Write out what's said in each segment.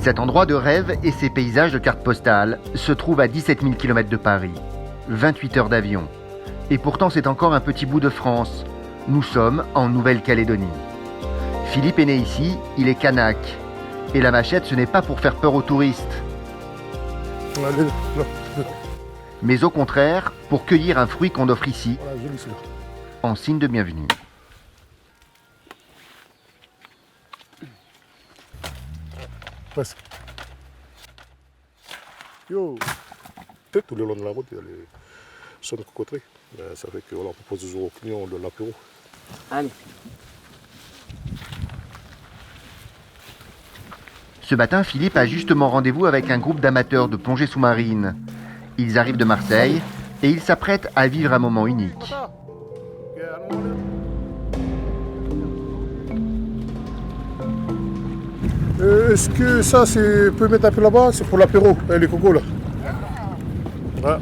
Cet endroit de rêve et ses paysages de carte postale se trouvent à 17 000 km de Paris, 28 heures d'avion. Et pourtant c'est encore un petit bout de France. Nous sommes en Nouvelle-Calédonie. Philippe est né ici, il est kanak. Et la machette, ce n'est pas pour faire peur aux touristes. Mais au contraire, pour cueillir un fruit qu'on offre ici, en signe de bienvenue. Presque. Yo. Tout le long de la route, il y a les sons de cocoterie. Ça fait qu'on propose toujours aux clients de l'apéro. Allez. Ce matin, Philippe a justement rendez-vous avec un groupe d'amateurs de plongée sous-marine. Ils arrivent de Marseille et ils s'apprêtent à vivre un moment unique. Est-ce que ça, c'est peut mettre un peu là-bas? C'est pour l'apéro, les cocos là. Ouais.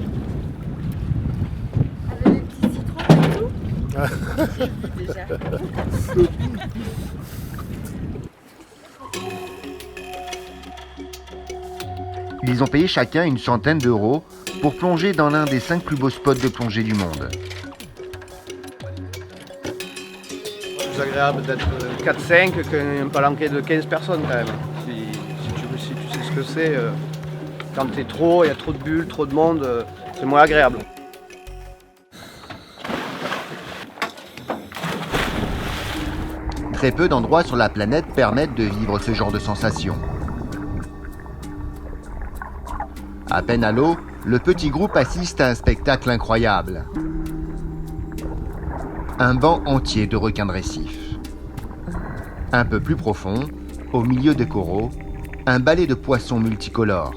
Avec les petits citrons et tout. Déjà. Ils ont payé chacun une centaine d'euros pour plonger dans l'un des 5 plus beaux spots de plongée du monde. C'est plus agréable d'être 4-5 qu'un palanquet de 15 personnes quand même. Si tu sais ce que c'est, quand t'es trop, il y a trop de bulles, trop de monde, c'est moins agréable. Très peu d'endroits sur la planète permettent de vivre ce genre de sensation. À peine à l'eau, le petit groupe assiste à un spectacle incroyable. Un banc entier de requins de récif. Un peu plus profond, au milieu des coraux, un balai de poissons multicolores.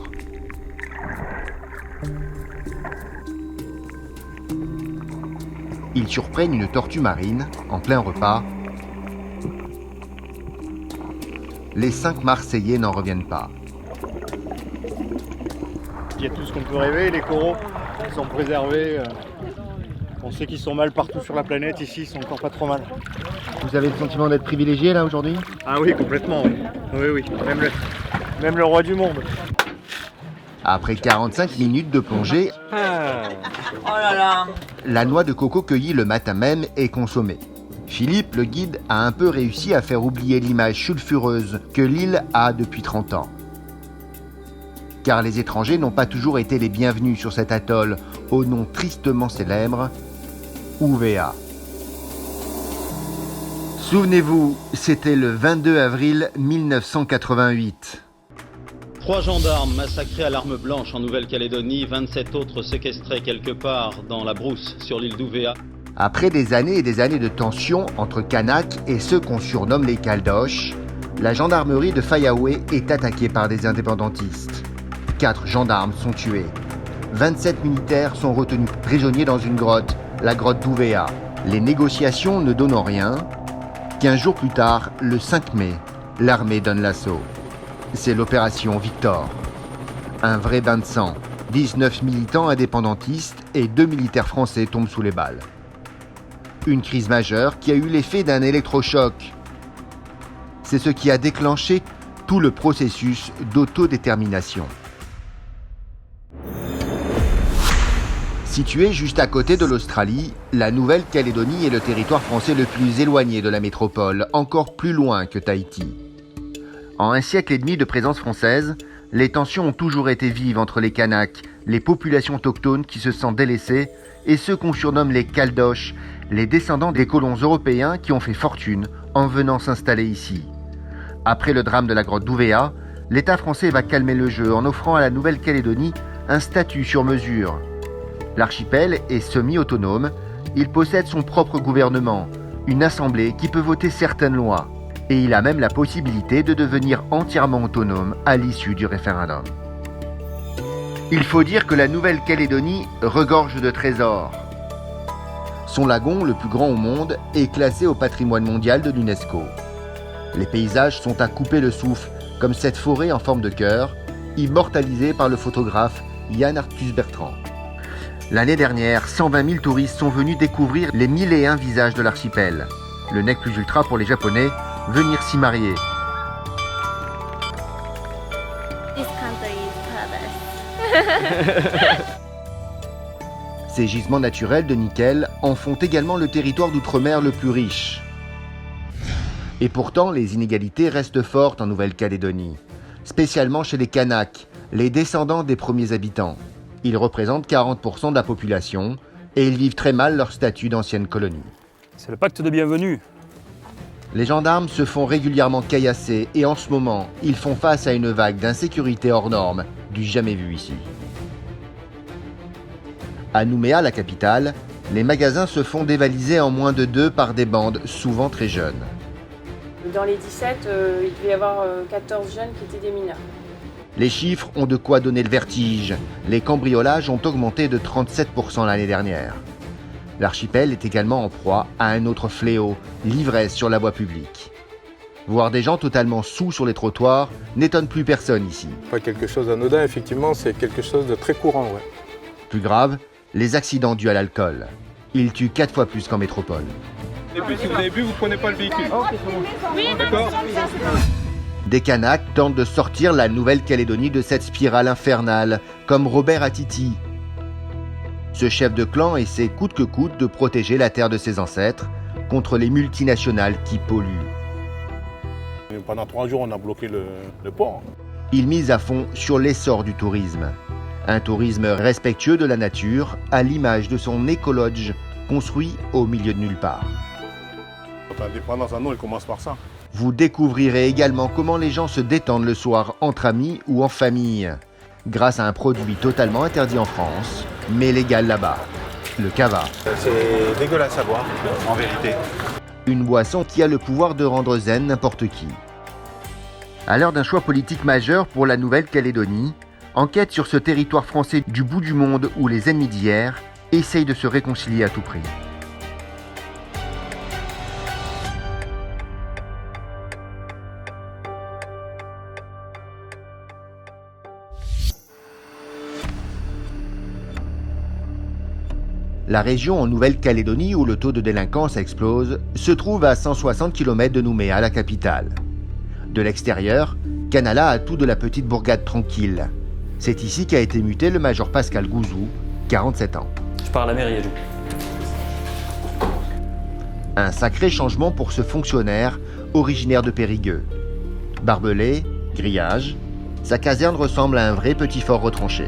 Ils surprennent une tortue marine en plein repas. Les 5 Marseillais n'en reviennent pas. Il y a tout ce qu'on peut rêver, les coraux, ils sont préservés. On sait qu'ils sont mal partout sur la planète, ici ils sont encore pas trop mal. Vous avez le sentiment d'être privilégié là aujourd'hui ? Ah oui, complètement, oui. Oui, même le roi du monde. Après 45 minutes de plongée, Oh là là. la noix de coco cueillie le matin même est consommée. Philippe, le guide, a un peu réussi à faire oublier l'image sulfureuse que l'île a depuis 30 ans. Car les étrangers n'ont pas toujours été les bienvenus sur cet atoll au nom tristement célèbre, Uvea. Souvenez-vous, c'était le 22 avril 1988. 3 gendarmes massacrés à l'arme blanche en Nouvelle-Calédonie, 27 autres séquestrés quelque part dans la brousse sur l'île d'Uvea. Après des années et des années de tensions entre Kanaks et ceux qu'on surnomme les Caldoches, la gendarmerie de Fayaoué est attaquée par des indépendantistes. 4 gendarmes sont tués. 27 militaires sont retenus prisonniers dans une grotte, la grotte d'Uvea. Les négociations ne donnent rien. 15 jours plus tard, le 5 mai, l'armée donne l'assaut. C'est l'opération Victor. Un vrai bain de sang. 19 militants indépendantistes et 2 militaires français tombent sous les balles. Une crise majeure qui a eu l'effet d'un électrochoc. C'est ce qui a déclenché tout le processus d'autodétermination. Située juste à côté de l'Australie, la Nouvelle-Calédonie est le territoire français le plus éloigné de la métropole, encore plus loin que Tahiti. En un siècle et demi de présence française, les tensions ont toujours été vives entre les Kanaks, les populations autochtones qui se sentent délaissées, et ceux qu'on surnomme les Caldoches, les descendants des colons européens qui ont fait fortune en venant s'installer ici. Après le drame de la grotte d'Uvea, l'État français va calmer le jeu en offrant à la Nouvelle-Calédonie un statut sur mesure. L'archipel est semi-autonome, il possède son propre gouvernement, une assemblée qui peut voter certaines lois, et il a même la possibilité de devenir entièrement autonome à l'issue du référendum. Il faut dire que la Nouvelle-Calédonie regorge de trésors. Son lagon, le plus grand au monde, est classé au patrimoine mondial de l'UNESCO. Les paysages sont à couper le souffle, comme cette forêt en forme de cœur, immortalisée par le photographe Yann Arthus Bertrand. L'année dernière, 120 000 touristes sont venus découvrir les 1001 visages de l'archipel. Le nec plus ultra pour les Japonais, venir s'y marier. Ces gisements naturels de nickel en font également le territoire d'outre-mer le plus riche. Et pourtant, les inégalités restent fortes en Nouvelle-Calédonie, spécialement chez les Kanaks, les descendants des premiers habitants. Ils représentent 40% de la population et ils vivent très mal leur statut d'ancienne colonie. C'est le pacte de bienvenue. Les gendarmes se font régulièrement caillasser et en ce moment, ils font face à une vague d'insécurité hors norme, du jamais vu ici. À Nouméa, la capitale, les magasins se font dévaliser en moins de 2 par des bandes, souvent très jeunes. Dans les 17, il devait y avoir 14 jeunes qui étaient des mineurs. Les chiffres ont de quoi donner le vertige. Les cambriolages ont augmenté de 37% l'année dernière. L'archipel est également en proie à un autre fléau, l'ivresse sur la voie publique. Voir des gens totalement saouls sur les trottoirs n'étonne plus personne ici. Pas quelque chose d'anodin, effectivement, c'est quelque chose de très courant. Ouais. Plus grave, les accidents dus à l'alcool. Ils tuent 4 fois plus qu'en métropole. Et puis si vous avez bu, vous prenez pas le véhicule. Oui, D'accord. Des Kanaks tentent de sortir la Nouvelle-Calédonie de cette spirale infernale, comme Robert Atiti. Ce chef de clan essaie coûte que coûte de protéger la terre de ses ancêtres contre les multinationales qui polluent. Et pendant 3 jours, on a bloqué le port. Il mise à fond sur l'essor du tourisme. Un tourisme respectueux de la nature, à l'image de son écolodge, construit au milieu de nulle part. Notre indépendance à nous, elle commence par ça. Vous découvrirez également comment les gens se détendent le soir entre amis ou en famille, grâce à un produit totalement interdit en France, mais légal là-bas, le kava. C'est dégueulasse à boire, en vérité. Une boisson qui a le pouvoir de rendre zen n'importe qui. À l'heure d'un choix politique majeur pour la Nouvelle-Calédonie, enquête sur ce territoire français du bout du monde où les ennemis d'hier essayent de se réconcilier à tout prix. La région en Nouvelle-Calédonie où le taux de délinquance explose se trouve à 160 km de Nouméa, la capitale. De l'extérieur, Canala a tout de la petite bourgade tranquille. C'est ici qu'a été muté le major Pascal Gouzou, 47 ans. Je pars à la mairie à Jou. Un sacré changement pour ce fonctionnaire originaire de Périgueux. Barbelé, grillage, sa caserne ressemble à un vrai petit fort retranché.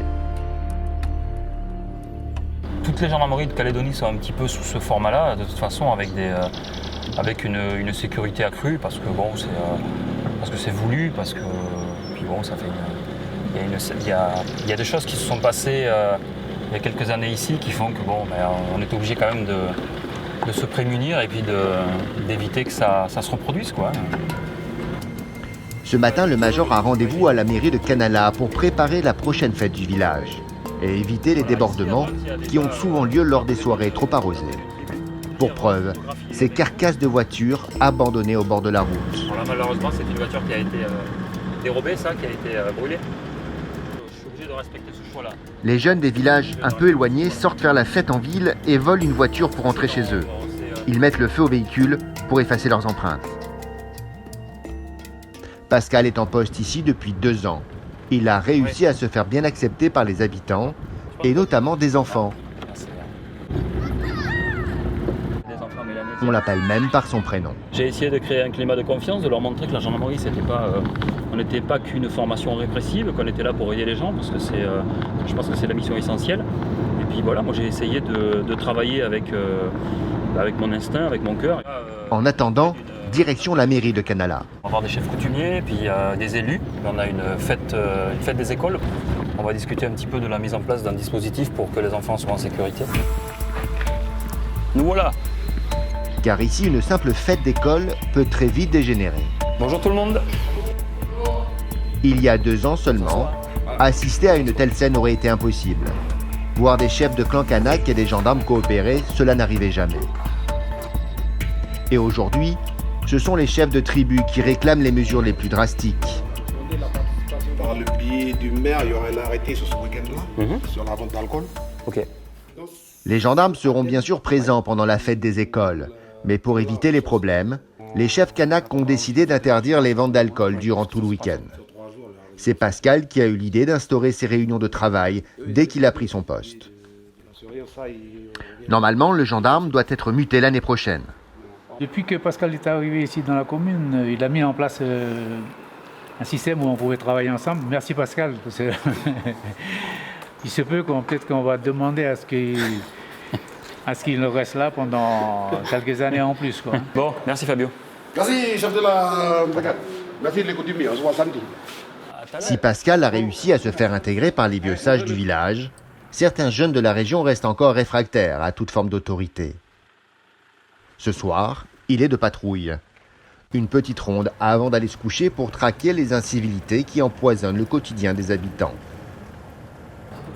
Toutes les gendarmeries de Calédonie sont un petit peu sous ce format-là, de toute façon avec une sécurité accrue, parce que bon, c'est voulu, parce que puis bon, ça fait il y a des choses qui se sont passées il y a quelques années ici qui font que bon, on est obligé quand même de se prémunir et puis d'éviter que ça se reproduise, quoi. Ce matin, le major a rendez-vous à la mairie de Canala pour préparer la prochaine fête du village et éviter les débordements qui ont souvent lieu lors des soirées trop arrosées. Pour preuve, ces carcasses de voitures abandonnées au bord de la route. Bon, là, malheureusement, c'est une voiture qui a été dérobée, qui a été brûlée. Je suis obligé de respecter ce choix-là. Les jeunes des villages un peu éloignés sortent faire la fête en ville et volent une voiture pour rentrer chez eux. Ils mettent le feu au véhicule pour effacer leurs empreintes. Pascal est en poste ici depuis 2 ans. Il a réussi à se faire bien accepter par les habitants, et notamment des enfants. On l'appelle même par son prénom. J'ai essayé de créer un climat de confiance, de leur montrer que la gendarmerie, on n'était pas qu'une formation répressive, qu'on était là pour aider les gens, parce que je pense que c'est la mission essentielle. Et puis voilà, moi j'ai essayé de travailler avec mon instinct, avec mon cœur. En attendant, direction la mairie de Canala. On va avoir des chefs coutumiers, puis des élus. On a une fête des écoles. On va discuter un petit peu de la mise en place d'un dispositif pour que les enfants soient en sécurité. Nous voilà. Car ici, une simple fête d'école peut très vite dégénérer. Bonjour tout le monde. Il y a 2 ans seulement, assister à une telle scène aurait été impossible. Voir des chefs de clan kanak et des gendarmes coopérer, cela n'arrivait jamais. Et aujourd'hui, ce sont les chefs de tribu qui réclament les mesures les plus drastiques. Par le biais du maire, il y aurait l'arrêté sur ce week-end-là, sur la vente d'alcool. Ok. Les gendarmes seront bien sûr présents pendant la fête des écoles, mais pour éviter les problèmes, les chefs kanaks ont décidé d'interdire les ventes d'alcool durant tout le week-end. C'est Pascal qui a eu l'idée d'instaurer ces réunions de travail dès qu'il a pris son poste. Normalement, le gendarme doit être muté l'année prochaine. Depuis que Pascal est arrivé ici dans la commune, il a mis en place un système où on pouvait travailler ensemble. Merci Pascal. Parce que il se peut peut-être qu'on va demander à ce qu'il reste là pendant quelques années en plus, quoi. Bon, merci Fabio. Merci, chef de la brigade. Merci de l'écoute du mien, on se voit samedi. Si Pascal a réussi à se faire intégrer par les vieux sages du village, certains jeunes de la région restent encore réfractaires à toute forme d'autorité. Ce soir, il est de patrouille. Une petite ronde avant d'aller se coucher pour traquer les incivilités qui empoisonnent le quotidien des habitants.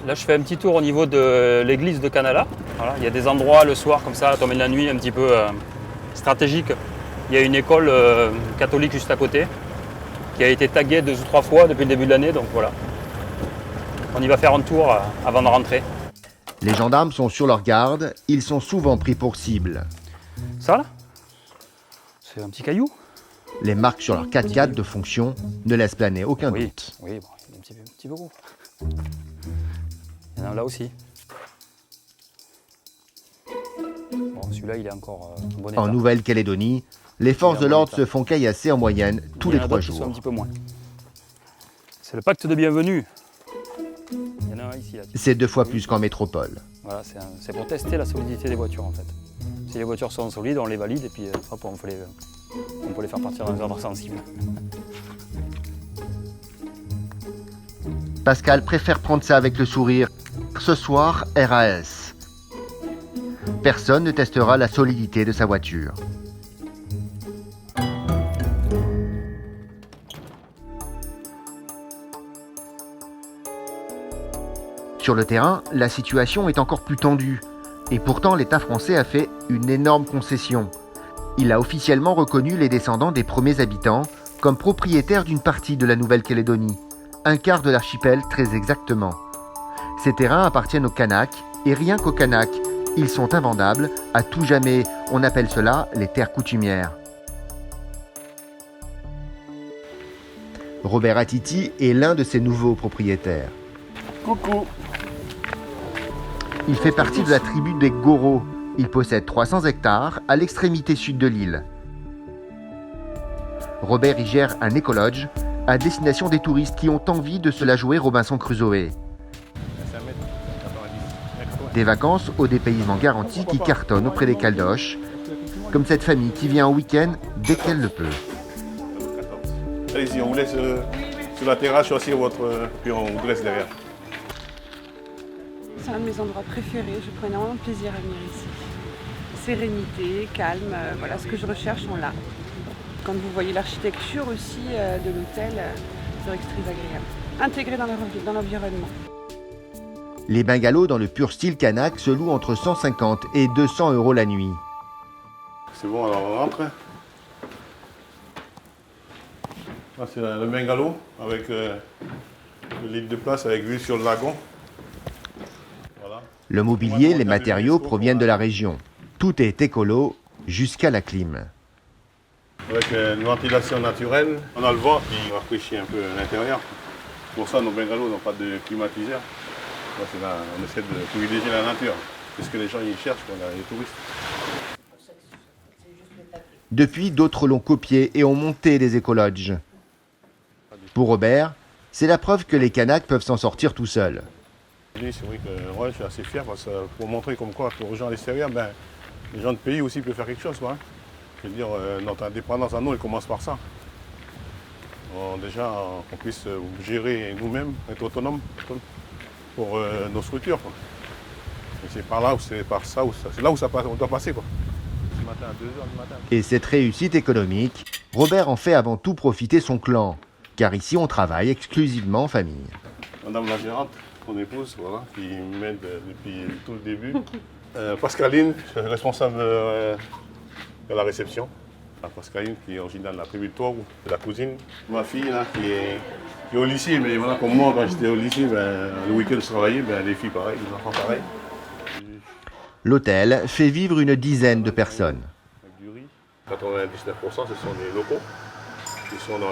Là, je fais un petit tour au niveau de l'église de Canala. Voilà, il y a des endroits le soir comme ça, à tomber de la nuit, un petit peu stratégiques. Il y a une école catholique juste à côté qui a été taguée 2 ou 3 fois depuis le début de l'année, donc voilà. On y va faire un tour avant de rentrer. Les gendarmes sont sur leur garde, ils sont souvent pris pour cible. Ça là, c'est un petit caillou. Les marques sur leur 4x4 de fonction ne laissent planer aucun doute. Oui, bon, il est un petit peu gros. Il y en a là aussi. Bon, celui-là, il est encore en bon état. En Nouvelle-Calédonie, les forces de l'ordre se font caillasser en moyenne tous les 3 jours. Un petit peu moins. C'est le pacte de bienvenue. Il y en a un ici. Là. C'est 2 fois plus qu'en métropole. Voilà, c'est pour tester la solidité des voitures en fait. Si les voitures sont solides, on les valide et puis hop, on peut les faire partir dans les endroits sensibles. Pascal préfère prendre ça avec le sourire. Ce soir, RAS. Personne ne testera la solidité de sa voiture. Sur le terrain, la situation est encore plus tendue. Et pourtant, l'État français a fait une énorme concession. Il a officiellement reconnu les descendants des premiers habitants comme propriétaires d'une partie de la Nouvelle-Calédonie, un quart de l'archipel très exactement. Ces terrains appartiennent aux Kanaks, et rien qu'aux Kanaks, ils sont invendables, à tout jamais. On appelle cela les terres coutumières. Robert Atiti est l'un de ces nouveaux propriétaires. Coucou. Il fait partie de la tribu des Goro. Il possède 300 hectares à l'extrémité sud de l'île. Robert y gère un écolodge à destination des touristes qui ont envie de se la jouer Robinson Crusoe. Des vacances au dépaysement garanti qui cartonnent auprès des Caldoches, comme cette famille qui vient en week-end dès qu'elle le peut. Allez-y, on vous laisse sur la terrasse, choisir puis on vous laisse derrière. C'est un de mes endroits préférés, je prends énormément de plaisir à venir ici. Sérénité, calme, voilà ce que je recherche, on l'a. Quand vous voyez l'architecture aussi de l'hôtel, c'est vrai que c'est très agréable. Intégré dans l'environnement. Les bungalows dans le pur style kanak se louent entre 150 et 200 € la nuit. C'est bon, alors on rentre. Là, c'est le bungalow avec le lit de place avec vue sur le lagon. Voilà. Le mobilier, les matériaux proviennent de la région. Tout est écolo, jusqu'à la clim. Avec une ventilation naturelle, on a le vent qui rafraîchit un peu l'intérieur. Pour ça, nos bungalows n'ont pas de climatiseur. Là, on essaie de privilégier la nature. C'est ce que les gens y cherchent, les touristes. Depuis, d'autres l'ont copié et ont monté des écolodges. Pour Robert, c'est la preuve que les Kanaks peuvent s'en sortir tout seuls. Oui, c'est vrai que je suis assez fier parce que pour montrer comme quoi aux gens à l'extérieur, les gens de pays aussi peuvent faire quelque chose. Quoi. Je veux dire, notre indépendance à nous, elle commence par ça. Déjà, qu'on puisse gérer nous-mêmes, être autonomes pour nos structures. Quoi. Et c'est par là, c'est là où on doit passer. Quoi. Ce matin à 2h du matin. Et cette réussite économique, Robert en fait avant tout profiter son clan, car ici on travaille exclusivement en famille. Madame la gérante, mon épouse, voilà, qui m'aide depuis tout le début. Pascaline, responsable de la réception. Pascaline, qui est originaire de la tribu de Tourou, de la cousine. Ma fille, là, qui est au lycée, mais voilà, comme moi, quand j'étais au lycée, le week-end, je travaillais, les filles pareil, les enfants pareil. L'hôtel fait vivre une dizaine de personnes. Avec du riz. 99%, ce sont des locaux qui sont dans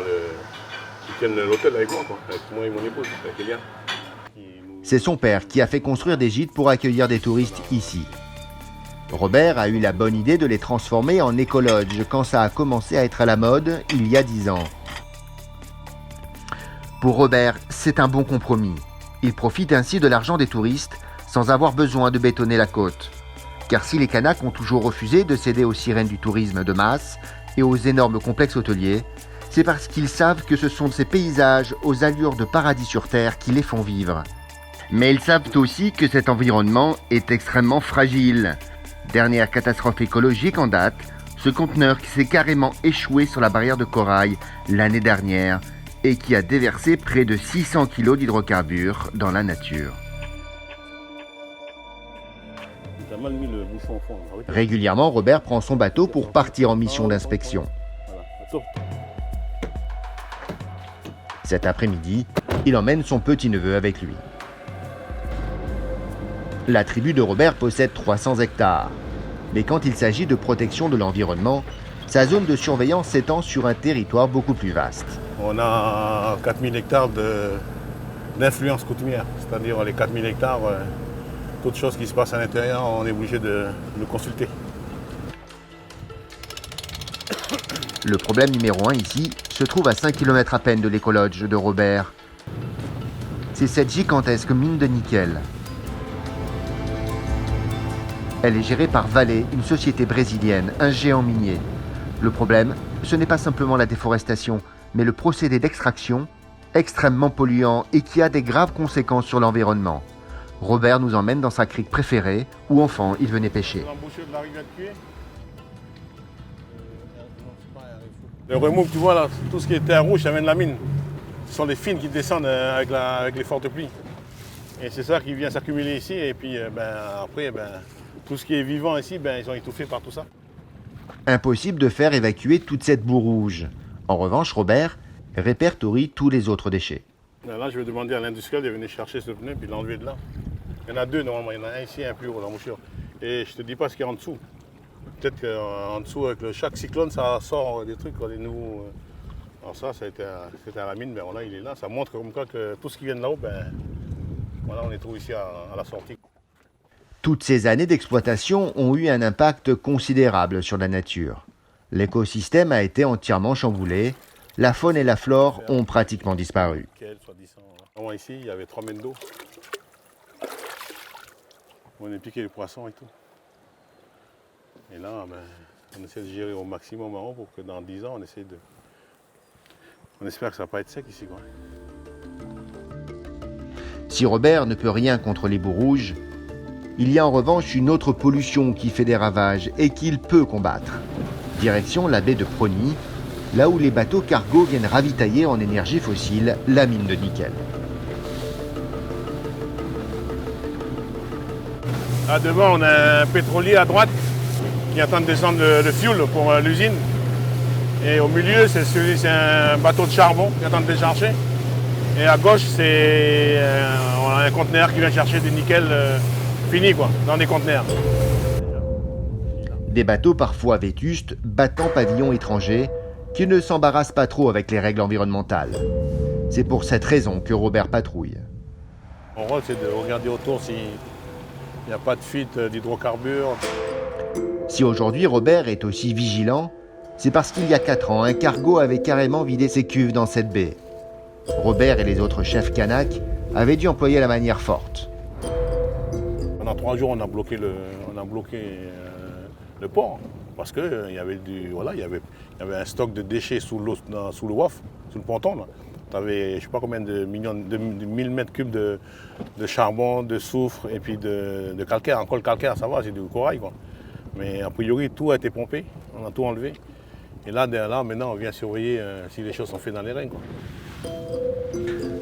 qui tiennent l'hôtel avec moi, quoi, avec moi et mon épouse, avec Elia. C'est son père qui a fait construire des gîtes pour accueillir des touristes ici. Robert a eu la bonne idée de les transformer en écolodge quand ça a commencé à être à la mode il y a 10 ans. Pour Robert, c'est un bon compromis. Il profite ainsi de l'argent des touristes sans avoir besoin de bétonner la côte. Car si les Kanaks ont toujours refusé de céder aux sirènes du tourisme de masse et aux énormes complexes hôteliers, c'est parce qu'ils savent que ce sont ces paysages aux allures de paradis sur terre qui les font vivre. Mais ils savent aussi que cet environnement est extrêmement fragile. Dernière catastrophe écologique en date, ce conteneur qui s'est carrément échoué sur la barrière de corail l'année dernière et qui a déversé près de 600 kg d'hydrocarbures dans la nature. Régulièrement, Robert prend son bateau pour partir en mission d'inspection. Cet après-midi, il emmène son petit-neveu avec lui. La tribu de Robert possède 300 hectares. Mais quand il s'agit de protection de l'environnement, sa zone de surveillance s'étend sur un territoire beaucoup plus vaste. On a 4000 hectares d'influence coutumière, c'est-à-dire les 4000 hectares, toute chose qui se passe à l'intérieur, on est obligé de le consulter. Le problème numéro 1 ici se trouve à 5 km à peine de l'écolodge de Robert. C'est cette gigantesque mine de nickel. Elle est gérée par Vale, une société brésilienne, un géant minier. Le problème, ce n'est pas simplement la déforestation, mais le procédé d'extraction, extrêmement polluant et qui a des graves conséquences sur l'environnement. Robert nous emmène dans sa crique préférée, où enfant il venait pêcher. Le remous que tu vois là, tout ce qui est terre rouge, ça vient de la mine. Ce sont les fines qui descendent avec les fortes pluies. Et c'est ça qui vient s'accumuler ici. Et puis après, tout ce qui est vivant ici, ils ont étouffé par tout ça. Impossible de faire évacuer toute cette boue rouge. En revanche, Robert répertorie tous les autres déchets. Là, je vais demander à l'industriel de venir chercher ce pneu et de l'enlever de là. Il y en a deux normalement, il y en a un ici et un plus haut dans l'embouchure. Et je te dis pas ce qu'il y a en dessous. Peut-être qu'en dessous, avec chaque cyclone, ça sort des trucs, des nouveaux. Alors ça c'était à la mine, là il est là. Ça montre comme quoi que tout ce qui vient de là-haut, voilà, on les trouve ici à la sortie. Toutes ces années d'exploitation ont eu un impact considérable sur la nature. L'écosystème a été entièrement chamboulé. La faune et la flore ont pratiquement disparu. Avant ici, il y avait 3 mètres d'eau. On a piqué les poissons et tout. Et là, on essaie de gérer au maximum avant pour que dans 10 ans, on espère que ça ne va pas être sec ici, quoi. Si Robert ne peut rien contre les boues rouges, il y a en revanche une autre pollution qui fait des ravages et qu'il peut combattre. Direction la baie de Prony, là où les bateaux cargo viennent ravitailler en énergie fossile la mine de nickel. Là devant, on a un pétrolier à droite qui est en train de descendre le fuel pour l'usine. Et au milieu, c'est un bateau de charbon qui est en train de décharger. Et à gauche, on a un conteneur qui vient chercher du nickel fini, dans des conteneurs. Des bateaux parfois vétustes, battant pavillon étranger, qui ne s'embarrassent pas trop avec les règles environnementales. C'est pour cette raison que Robert patrouille. Mon rôle, c'est de regarder autour s'il n'y a pas de fuite d'hydrocarbures. Si aujourd'hui Robert est aussi vigilant, c'est parce qu'il y a 4 ans, un cargo avait carrément vidé ses cuves dans cette baie. Robert et les autres chefs Kanaks avaient dû employer la manière forte. Pendant 3 jours, on a bloqué le port parce qu'il y avait un stock de déchets sous le WAF, sous le ponton. Tu avais je ne sais pas combien de 1000 mètres cubes de charbon, de soufre et puis de calcaire. Encore le calcaire, ça va, c'est du corail, quoi. Mais a priori, tout a été pompé, on a tout enlevé. Et là maintenant, on vient surveiller si les choses sont faites dans les règles, quoi.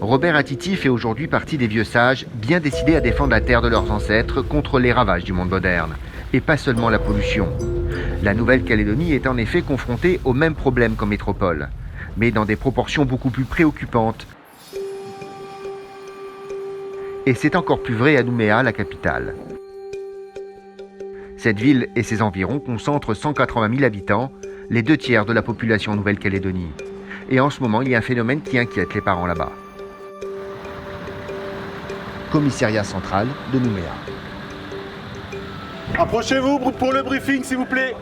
Robert Atiti fait aujourd'hui partie des vieux sages, bien décidés à défendre la terre de leurs ancêtres contre les ravages du monde moderne. Et pas seulement la pollution. La Nouvelle-Calédonie est en effet confrontée aux mêmes problèmes qu'en métropole, mais dans des proportions beaucoup plus préoccupantes. Et c'est encore plus vrai à Nouméa, la capitale. Cette ville et ses environs concentrent 180 000 habitants, les 2 tiers de la population Nouvelle-Calédonie. Et en ce moment, il y a un phénomène qui inquiète les parents là-bas. Commissariat central de Nouméa. Approchez-vous pour le briefing, s'il vous plaît.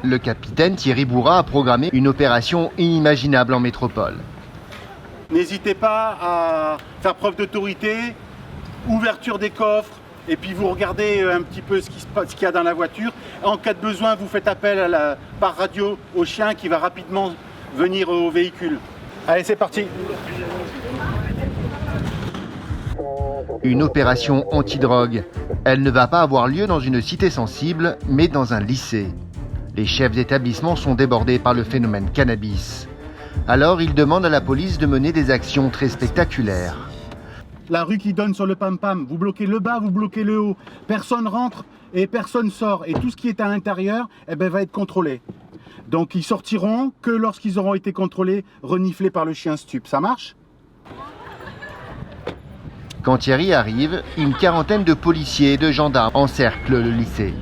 Le capitaine Thierry Bourrat a programmé une opération inimaginable en métropole. N'hésitez pas à faire preuve d'autorité, ouverture des coffres, et puis vous regardez un petit peu ce qu'il y a dans la voiture. En cas de besoin, vous faites appel par radio au chien qui va rapidement venir au véhicule. Allez, c'est parti. Une opération antidrogue. Elle ne va pas avoir lieu dans une cité sensible, mais dans un lycée. Les chefs d'établissement sont débordés par le phénomène cannabis. Alors ils demandent à la police de mener des actions très spectaculaires. La rue qui donne sur le pam-pam, vous bloquez le bas, vous bloquez le haut. Personne rentre et personne sort. Et tout ce qui est à l'intérieur va être contrôlé. Donc ils sortiront que lorsqu'ils auront été contrôlés, reniflés par le chien stup. Ça marche ? Quand Thierry arrive, une quarantaine de policiers et de gendarmes encerclent le lycée.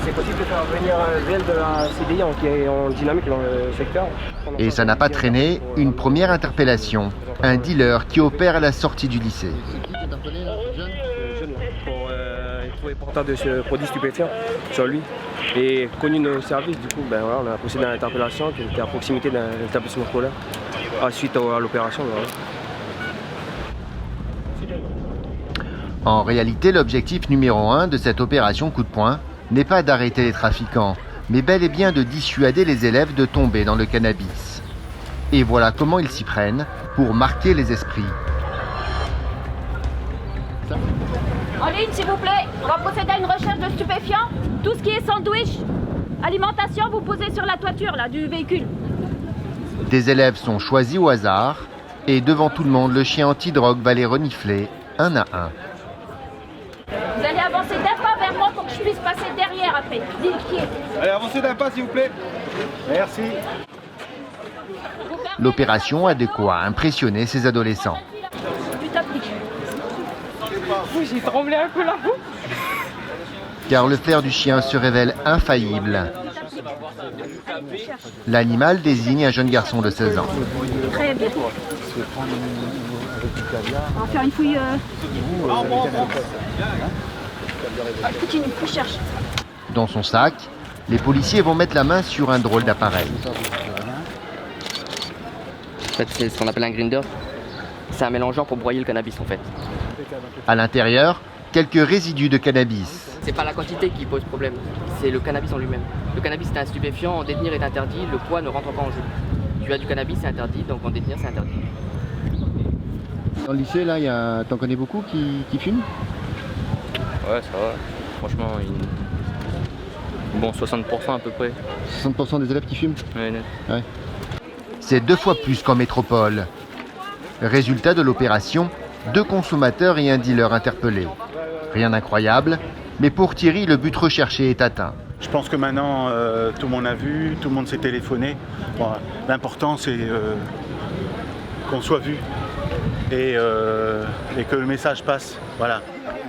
C'est possible de faire venir un VL de la CDI qui est en dynamique dans le secteur. Et ça n'a pas traîné, une première interpellation. Un dealer qui opère à la sortie du lycée. Pour trouver porteur de ce produit stupéfiant sur lui. Et connu nos services, du coup, on a procédé à l'interpellation qui était à proximité d'un établissement scolaire. Suite à l'opération. En réalité, l'objectif numéro 1 de cette opération coup de poing n'est pas d'arrêter les trafiquants, mais bel et bien de dissuader les élèves de tomber dans le cannabis. Et voilà comment ils s'y prennent pour marquer les esprits. En ligne, s'il vous plaît, on va procéder à une recherche de stupéfiants. Tout ce qui est sandwich, alimentation, vous posez sur la toiture là, du véhicule. Des élèves sont choisis au hasard, et devant tout le monde, le chien antidrogue va les renifler un à un. Vous allez avancer d'un pas vers moi pour que je puisse passer derrière après. Dites qui est. Allez, avancez d'un pas, s'il vous plaît. Merci. L'opération a de quoi impressionner ces adolescents. Tu t'appliques. Oui, j'ai tremblé un peu là. Car le flair du chien se révèle infaillible. L'animal désigne un jeune garçon de 16 ans. Très bien. On va faire une fouille. Continue, je cherche. Dans son sac, les policiers vont mettre la main sur un drôle d'appareil. En fait, c'est ce qu'on appelle un grinder. C'est un mélangeur pour broyer le cannabis en fait. À l'intérieur, quelques résidus de cannabis. C'est pas la quantité qui pose problème, c'est le cannabis en lui-même. Le cannabis c'est un stupéfiant, en détenir est interdit, le poids ne rentre pas en jeu. Tu as du cannabis, c'est interdit, donc en détenir c'est interdit. Dans le lycée, là, t'en connais beaucoup qui fument? Ouais, ça va. Franchement, bon, 60% à peu près. 60% des élèves qui fument? Ouais, net. Ouais. C'est 2 fois plus qu'en métropole. Résultat de l'opération, 2 consommateurs et un dealer interpellés. Rien d'incroyable, mais pour Thierry, le but recherché est atteint. Je pense que maintenant, tout le monde a vu, tout le monde s'est téléphoné. Bon, l'important, c'est qu'on soit vu et que le message passe. Voilà.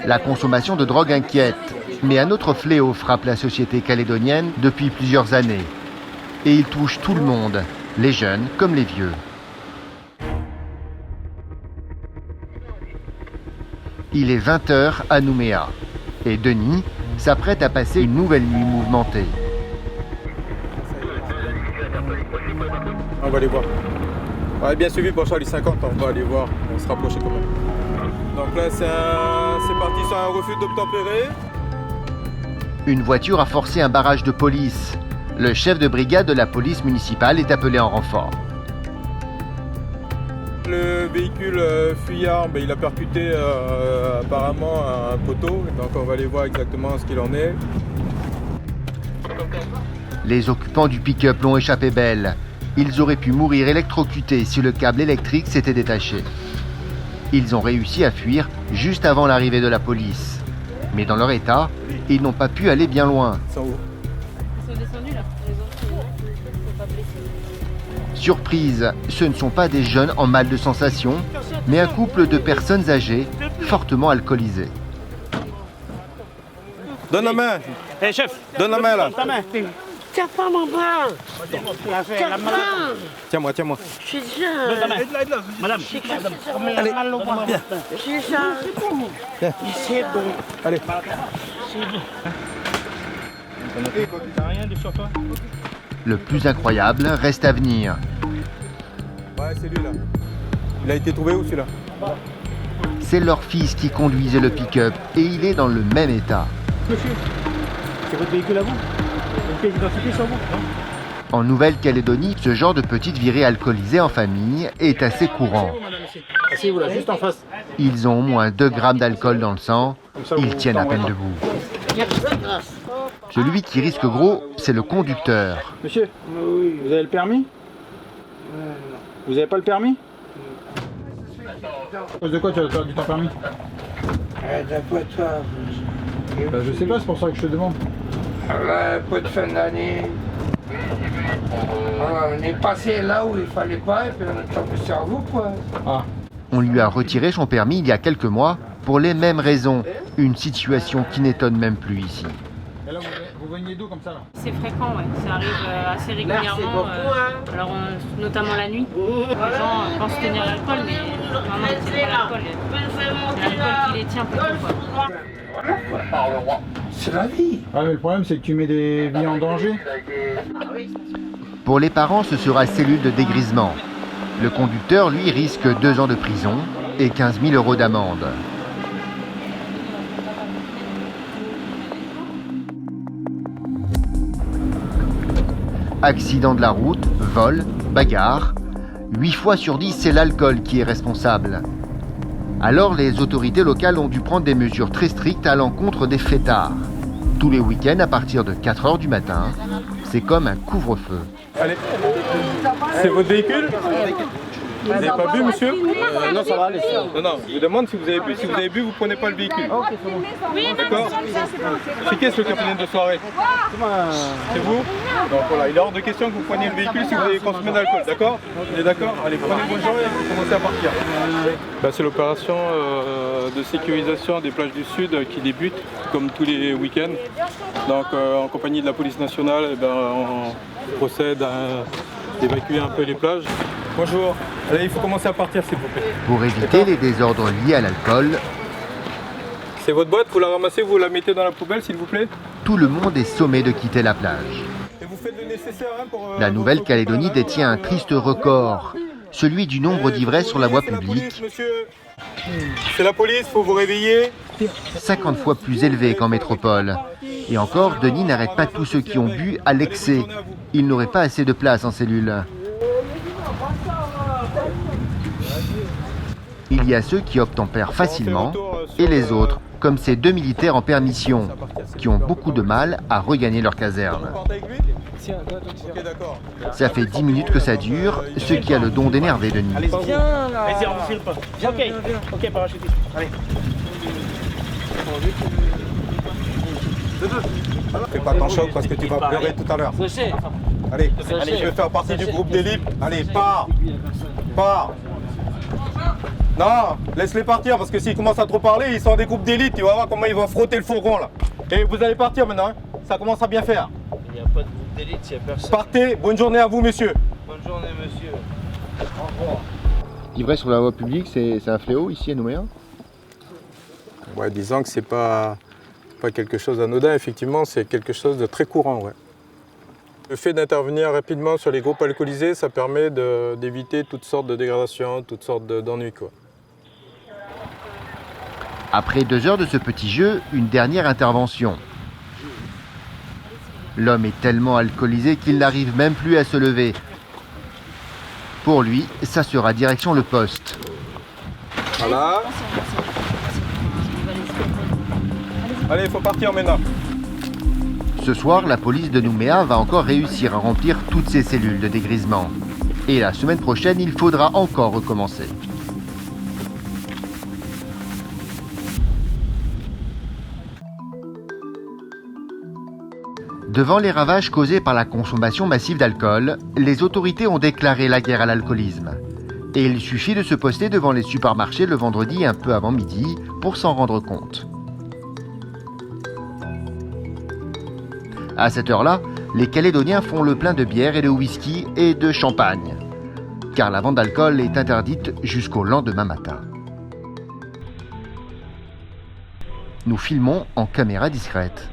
La consommation de drogue inquiète, mais un autre fléau frappe la société calédonienne depuis plusieurs années. Et il touche tout le monde, les jeunes comme les vieux. Il est 20h à Nouméa et Denis s'apprête à passer une nouvelle nuit mouvementée. On va aller voir. On est bien suivi pour Charlie 50, on va aller voir, on se rapprocher quand même. Donc là c'est parti sur un refus d'obtempérer. Une voiture a forcé un barrage de police. Le chef de brigade de la police municipale est appelé en renfort. Le véhicule fuyard, il a percuté apparemment un poteau, donc on va aller voir exactement ce qu'il en est. Les occupants du pick-up l'ont échappé belle. Ils auraient pu mourir électrocutés si le câble électrique s'était détaché. Ils ont réussi à fuir juste avant l'arrivée de la police. Mais dans leur état, ils n'ont pas pu aller bien loin. Ils sont descendus là. Les autres, ils sont pas blessés. Surprise, ce ne sont pas des jeunes en mal de sensation, mais un couple de personnes âgées, fortement alcoolisées. Donne la main. Chef, donne la main là. Tiens pas mon bras. Tiens pas. Tiens-moi, tiens-moi. Je suis déjà... Madame. Allez, viens. Je suis déjà... C'est bon. Allez. C'est bon. T'as rien sur toi? Le plus incroyable reste à venir. Ouais, c'est lui là. Il a été trouvé où celui-là? C'est leur fils qui conduisait le pick-up et il est dans le même état. Monsieur, c'est votre véhicule à vous? Une pièce d'identité sur vous? Non. En Nouvelle-Calédonie, ce genre de petite virée alcoolisée en famille est assez courant. Asseyez-vous là, juste en face. Ils ont au moins 2 grammes d'alcool dans le sang, ils tiennent à peine debout. Celui qui risque gros, c'est le conducteur. Monsieur, vous avez le permis? Vous n'avez pas le permis? À cause de quoi tu as perdu ton permis? D'après toi. Je sais pas, c'est pour ça que je te demande. Pas de fin d'année. On est passé là où il fallait pas et puis on est tombé sur vous quoi. On lui a retiré son permis il y a quelques mois pour les mêmes raisons. Une situation qui n'étonne même plus ici. Et là, vous veniez d'où comme ça là? C'est fréquent, ouais. Ça arrive assez régulièrement. Alors, notamment la nuit. Les gens pensent tenir l'alcool, mais non, c'est pas l'alcool. C'est l'alcool qui les tient plutôt, quoi. C'est la vie. Ah mais le problème c'est que tu mets des vies en danger. Pour les parents, ce sera cellule de dégrisement. Le conducteur, lui, risque 2 ans de prison et 15 000 € d'amende. Accident de la route, vol, bagarre. 8 fois sur 10, c'est l'alcool qui est responsable. Alors les autorités locales ont dû prendre des mesures très strictes à l'encontre des fêtards. Tous les week-ends, à partir de 4 h du matin, c'est comme un couvre-feu. Allez, c'est votre véhicule? Vous n'avez pas bu, monsieur? Non, ça va aller. Non, je vous demande si vous avez bu. Si vous avez bu, vous ne prenez pas le véhicule. D'accord? C'est qui le capitaine de soirée? C'est vous? Donc voilà, il est hors de question que vous preniez le véhicule si vous avez consommé d'alcool, d'accord? On est d'accord? Allez, prenez une bonne journée et vous commencez à partir. Là, c'est l'opération de sécurisation des plages du Sud qui débute, comme tous les week-ends. Donc, en compagnie de la police nationale, on procède à évacuer un peu les plages. Bonjour. Allez, il faut commencer à partir, s'il vous plaît. Pour éviter les désordres liés à l'alcool, c'est votre boîte, vous la ramassez, vous la mettez dans la poubelle, s'il vous plaît. Tout le monde est sommé de quitter la plage. Et vous faites le nécessaire pour... La Nouvelle-Calédonie détient un triste record, celui du nombre d'ivresses sur la voie publique, c'est la police, faut vous réveiller. 50 fois plus élevé qu'en métropole. Et encore, Denis n'arrête pas tous ceux qui ont bu à l'excès. Il n'aurait pas assez de place en cellule. Il y a ceux qui obtempèrent facilement et les autres, comme ces 2 militaires en permission, qui ont beaucoup de mal à regagner leur caserne. Ça fait 10 minutes que ça dure, ce qui a le don d'énerver Denis. Allez, viens là. Vas-y, on vous file pas. Viens, ok, parachutiste. Allez. Fais pas ton choc parce que tu vas pleurer tout à l'heure. Allez, je vais faire partie du groupe d'élite. Allez, pars. Non, laisse-les partir parce que s'ils commencent à trop parler, ils sont des groupes d'élite. Tu vas voir comment ils vont frotter le fourgon là. Et vous allez partir maintenant, hein. Ça commence à bien faire. Il n'y a pas de groupe d'élite, il n'y a personne. Partez, bonne journée à vous, messieurs. Bonne journée, monsieur. Au revoir. L'ivresse sur la voie publique, c'est un fléau ici à Nouméa? Ouais, disons que c'est pas quelque chose d'anodin, effectivement, c'est quelque chose de très courant, ouais. Le fait d'intervenir rapidement sur les groupes alcoolisés, ça permet d'éviter toutes sortes de dégradations, toutes sortes d'ennuis, quoi. Après 2 heures de ce petit jeu, une dernière intervention. L'homme est tellement alcoolisé qu'il n'arrive même plus à se lever. Pour lui, ça sera direction le poste. Voilà. Allez, il faut partir maintenant. Ce soir, la police de Nouméa va encore réussir à remplir toutes ses cellules de dégrisement. Et la semaine prochaine, il faudra encore recommencer. Devant les ravages causés par la consommation massive d'alcool, les autorités ont déclaré la guerre à l'alcoolisme. Et il suffit de se poster devant les supermarchés le vendredi un peu avant midi pour s'en rendre compte. À cette heure-là, les Calédoniens font le plein de bière et de whisky et de champagne, car la vente d'alcool est interdite jusqu'au lendemain matin. Nous filmons en caméra discrète.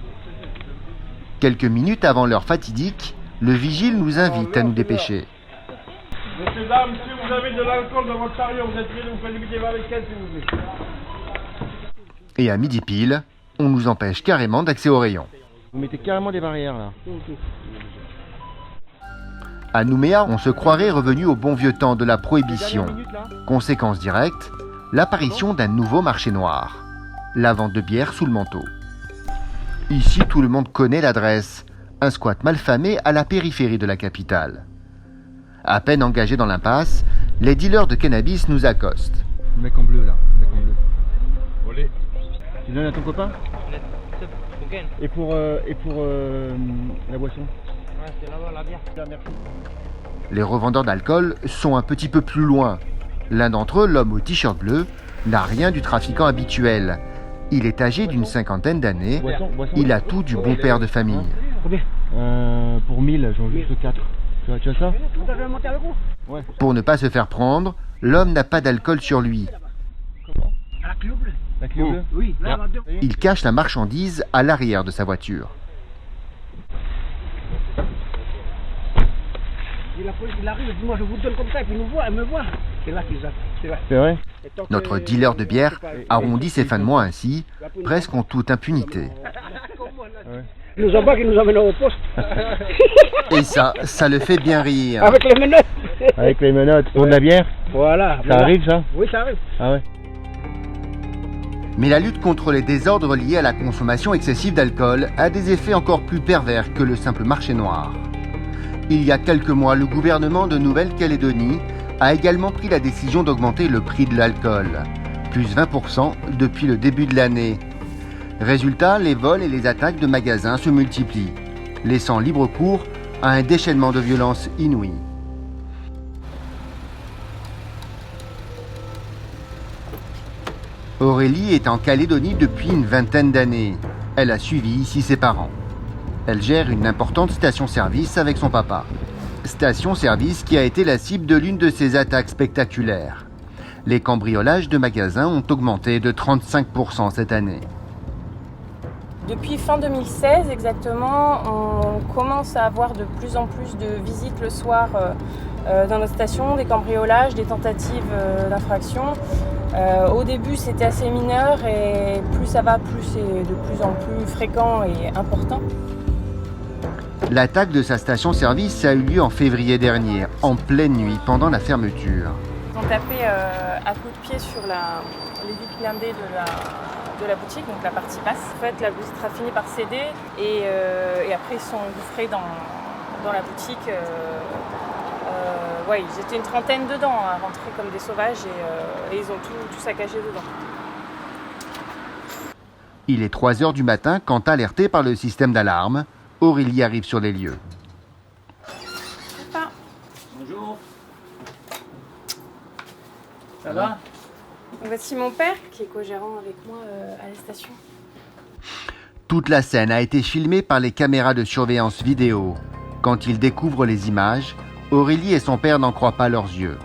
Quelques minutes avant l'heure fatidique, le vigile nous invite à nous dépêcher. Messieurs, dames, si vous avez de l'alcool dans votre chariot, vous êtes priés de vous faire limiter vers lesquels, s'il vous plaît. Et à midi pile, on nous empêche carrément d'accès au rayon. Vous mettez carrément des barrières là. À Nouméa, on se croirait revenu au bon vieux temps de la prohibition. Conséquence directe, l'apparition d'un nouveau marché noir. La vente de bière sous le manteau. Ici, tout le monde connaît l'adresse. Un squat malfamé à la périphérie de la capitale. À peine engagés dans l'impasse, les dealers de cannabis nous accostent. Le mec en bleu là, le mec en bleu. Olé. Tu donnes à ton copain? Et pour la boisson? Ouais, c'est là-bas, la bière. Merci. Les revendeurs d'alcool sont un petit peu plus loin. L'un d'entre eux, l'homme au t-shirt bleu, n'a rien du trafiquant habituel. Il est âgé d'une cinquantaine d'années. Il a tout du bon père de famille. Combien? Pour 1000, j'en veux juste 4. Tu as ça? Ouais. Pour ne pas se faire prendre, l'homme n'a pas d'alcool sur lui. La clé bleue? La clé bleue? Oui. Il cache la marchandise à l'arrière de sa voiture. La police, il arrive, moi je vous donne comme ça, et puis elle me voit. C'est là qu'ils a. C'est vrai. Notre dealer de bière arrondit ses fins de mois ainsi, presque en toute impunité. Il nous embarque, il nous emmène au poste. Et ça le fait bien rire. Avec les menottes. Avec les menottes, pour de la bière? Voilà. Ça arrive ça? Oui, ça arrive. Ah ouais. Mais la lutte contre les désordres liés à la consommation excessive d'alcool a des effets encore plus pervers que le simple marché noir. Il y a quelques mois, le gouvernement de Nouvelle-Calédonie a également pris la décision d'augmenter le prix de l'alcool, plus 20% depuis le début de l'année. Résultat, les vols et les attaques de magasins se multiplient, laissant libre cours à un déchaînement de violence inouï. Aurélie est en Calédonie depuis une vingtaine d'années. Elle a suivi ici ses parents. Elle gère une importante station-service avec son papa. Station-service qui a été la cible de l'une de ces attaques spectaculaires. Les cambriolages de magasins ont augmenté de 35% cette année. Depuis fin 2016 exactement, on commence à avoir de plus en plus de visites le soir dans notre station, des cambriolages, des tentatives d'infraction. Au début c'était assez mineur et plus ça va, plus c'est de plus en plus fréquent et important. L'attaque de sa station-service a eu lieu en février dernier, en pleine nuit, pendant la fermeture. Ils ont tapé à coups de pied sur les vitres blindées de la boutique, donc la partie basse. En fait, la vitre a fini par céder et après ils sont engouffrés dans la boutique. Ouais, ils étaient une trentaine dedans, à rentrer comme des sauvages et ils ont tout saccagé dedans. Il est 3 h du matin quand, alerté par le système d'alarme, Aurélie arrive sur les lieux. Bonjour. Ça va? Voici mon père qui est co-gérant avec moi à la station. Toute la scène a été filmée par les caméras de surveillance vidéo. Quand ils découvrent les images, Aurélie et son père n'en croient pas leurs yeux.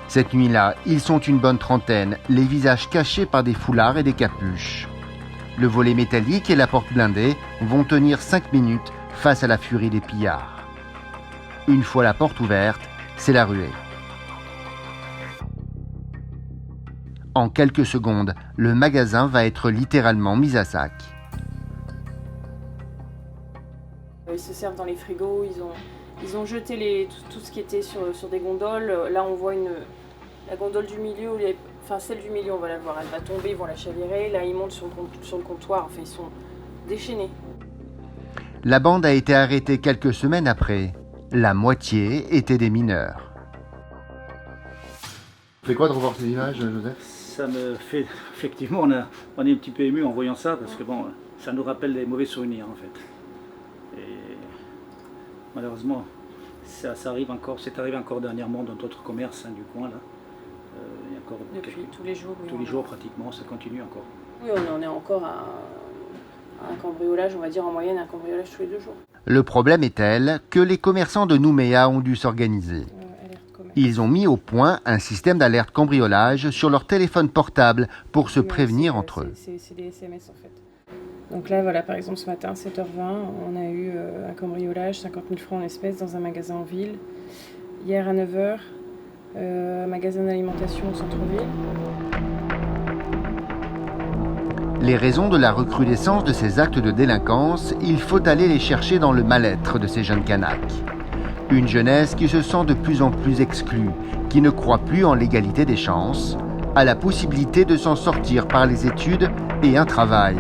Cette nuit-là, ils sont une bonne trentaine, les visages cachés par des foulards et des capuches. Le volet métallique et la porte blindée vont tenir 5 minutes face à la furie des pillards. Une fois la porte ouverte, c'est la ruée. En quelques secondes, le magasin va être littéralement mis à sac. Ils se servent dans les frigos, ils ont jeté tout ce qui était sur des gondoles. Là on voit la gondole du milieu, enfin celle du milieu on va la voir, elle va tomber, ils vont la chavirer. Là ils montent sur le comptoir, enfin ils sont déchaînés. La bande a été arrêtée quelques semaines après. La moitié étaient des mineurs. Ça fait quoi de revoir ces images, Joseph? Ça me fait, effectivement, on est un petit peu ému en voyant ça, parce que bon, ça nous rappelle des mauvais souvenirs en fait. Et malheureusement, ça arrive encore, c'est arrivé encore dernièrement dans d'autres commerces du coin là. Depuis tous les jours. Tous les jours pratiquement, ça continue encore. Oui, on en est encore un cambriolage, on va dire en moyenne un cambriolage tous les 2 jours. Le problème est tel que les commerçants de Nouméa ont dû s'organiser. Ils ont mis au point un système d'alerte cambriolage sur leur téléphone portable pour se prévenir entre eux. C'est des SMS en fait. Donc là, voilà, par exemple, ce matin, 7h20, on a eu un cambriolage, 50 000 francs en espèces dans un magasin en ville. Hier à 9h, un magasin d'alimentation au centre-ville. Les raisons de la recrudescence de ces actes de délinquance, il faut aller les chercher dans le mal-être de ces jeunes Kanaks. Une jeunesse qui se sent de plus en plus exclue, qui ne croit plus en l'égalité des chances, à la possibilité de s'en sortir par les études et un travail.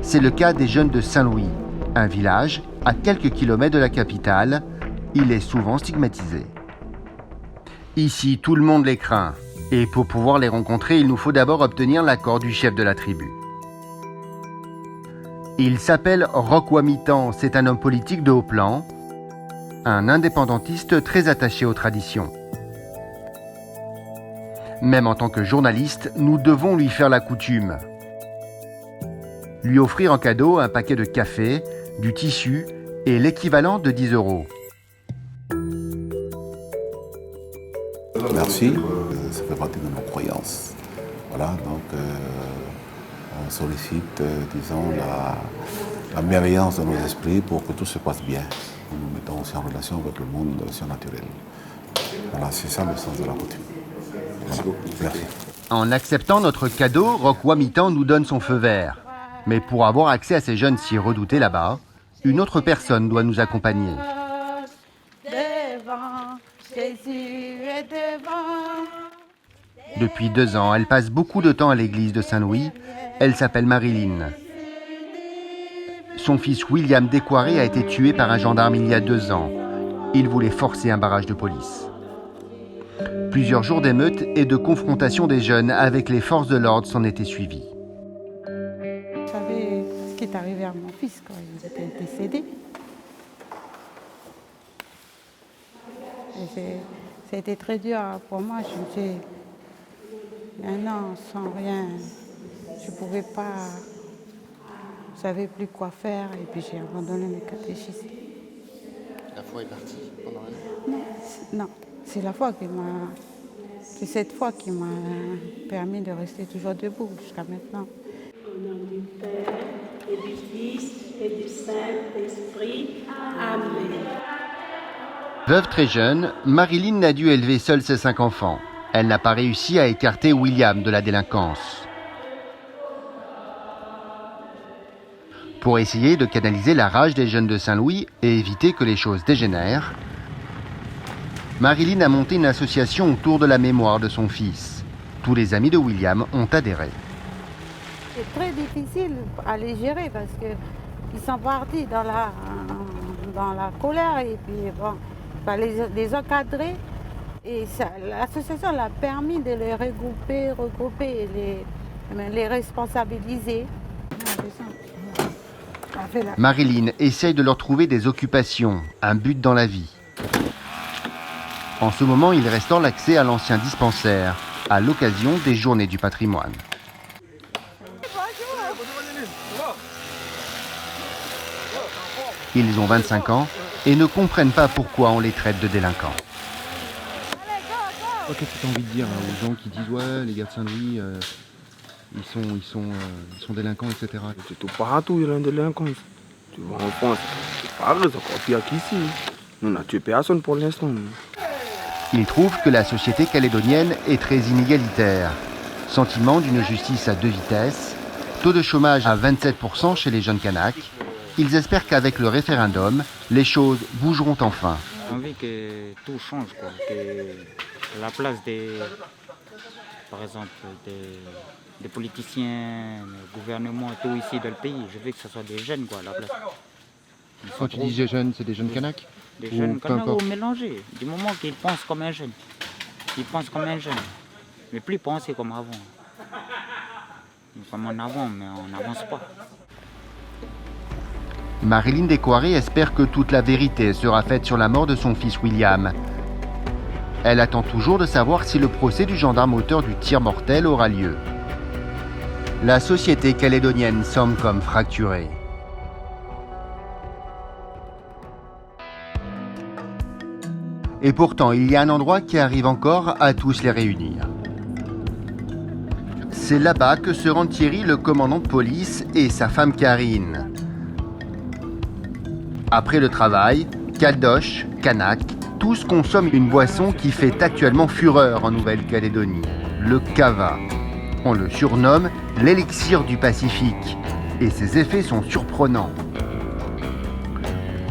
C'est le cas des jeunes de Saint-Louis, un village à quelques kilomètres de la capitale. Il est souvent stigmatisé. Ici, tout le monde les craint. Et pour pouvoir les rencontrer, il nous faut d'abord obtenir l'accord du chef de la tribu. Il s'appelle Roch Ouamitan, c'est un homme politique de haut plan, un indépendantiste très attaché aux traditions. Même en tant que journaliste, nous devons lui faire la coutume. Lui offrir en cadeau un paquet de café, du tissu et l'équivalent de 10 €. Merci, ça fait partie de nos croyances. Voilà, donc on sollicite, disons, la bienveillance de nos esprits pour que tout se passe bien. Nous nous mettons aussi en relation avec le monde surnaturel. Voilà, c'est ça le sens de la coutume. Merci beaucoup. Merci. En acceptant notre cadeau, Roch Ouamitan nous donne son feu vert. Mais pour avoir accès à ces jeunes si redoutés là-bas, une autre personne doit nous accompagner. Depuis 2 ans, elle passe beaucoup de temps à l'église de Saint-Louis. Elle s'appelle Marilyn. Son fils William Descoiré a été tué par un gendarme il y a 2 ans. Il voulait forcer un barrage de police. Plusieurs jours d'émeutes et de confrontation des jeunes avec les forces de l'ordre s'en étaient suivis. Vous savez ce qui est arrivé à mon fils quand il était décédé. Ça a été très dur pour moi. Je me suis un an sans rien. Je ne pouvais pas, je ne savais plus quoi faire et puis j'ai abandonné le catéchisme. La foi est partie pendant un an? Non, c'est la foi qui m'a... C'est cette foi qui m'a permis de rester toujours debout jusqu'à maintenant. Au nom du Père et du Fils et du Saint-Esprit. Amen. Veuve très jeune, Marilyn a dû élever seule ses 5 enfants. Elle n'a pas réussi à écarter William de la délinquance. Pour essayer de canaliser la rage des jeunes de Saint-Louis et éviter que les choses dégénèrent, Marilyn a monté une association autour de la mémoire de son fils. Tous les amis de William ont adhéré. C'est très difficile à les gérer parce qu'ils sont partis dans la colère et puis bon, il fallait les encadrer. Et l'association l'a permis de les regrouper et les responsabiliser. Marilyn essaye de leur trouver des occupations, un but dans la vie. En ce moment, il restaure l'accès à l'ancien dispensaire, à l'occasion des Journées du patrimoine. Ils ont 25 ans et ne comprennent pas pourquoi on les traite de délinquants. Qu'est-ce que tu as envie de dire aux gens qui disent ouais, les gars de Saint-Louis, ils sont délinquants, etc. C'est tout partout, il y a une délinquance. Tu vois, en France, c'est pareil, c'est encore pire qu'ici. On n'a tué personne pour l'instant. Ils trouvent que la société calédonienne est très inégalitaire. Sentiment d'une justice à 2 vitesses, taux de chômage à 27% chez les jeunes Kanaks. Ils espèrent qu'avec le référendum, les choses bougeront enfin. J'ai envie que tout change, quoi. Que la place par exemple, des politiciens, des gouvernements, tout ici dans le pays, je veux que ce soit des jeunes, quoi, à la place. Quand tu dis des jeunes, c'est des jeunes Kanaks? Des jeunes Kanaks ou mélangés, du moment qu'ils pensent comme un jeune. Ils pensent comme un jeune, mais plus penser comme avant. Comme en avant, mais on n'avance pas. Marilyn Descoiré espère que toute la vérité sera faite sur la mort de son fils William. Elle attend toujours de savoir si le procès du gendarme auteur du tir mortel aura lieu. la société calédonienne semble comme fracturée. Et pourtant, il y a un endroit qui arrive encore à tous les réunir. C'est là-bas que se rend Thierry, le commandant de police, et sa femme Karine. Après le travail, caldoche, canac, tous consomment une boisson qui fait actuellement fureur en Nouvelle-Calédonie, le kava. On le surnomme l'élixir du Pacifique, et ses effets sont surprenants.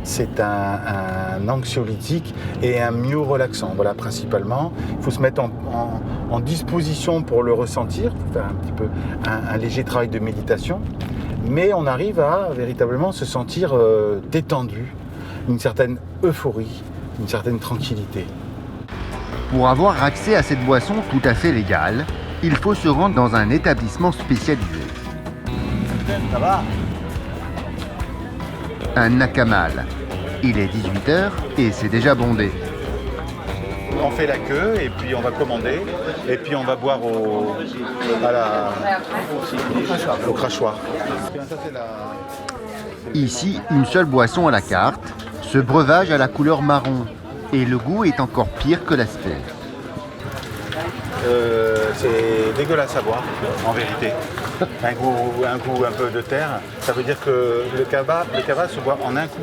C'est un anxiolytique et un myorelaxant, voilà, principalement. Il faut se mettre en disposition pour le ressentir, faire un petit peu un léger travail de méditation, mais on arrive à véritablement se sentir détendu, une certaine euphorie, une certaine tranquillité. Pour avoir accès à cette boisson tout à fait légale, il faut se rendre dans un établissement spécialisé. Ça va ? Un nakamal. Il est 18h et c'est déjà bondé. On fait la queue et puis on va commander et puis on va boire au crachoir. Ici, une seule boisson à la carte, ce breuvage à la couleur marron. Et le goût est encore pire que l'aspect. C'est dégueulasse à boire, en vérité. Un goût un peu de terre. Ça veut dire que le kava se boit en un coup.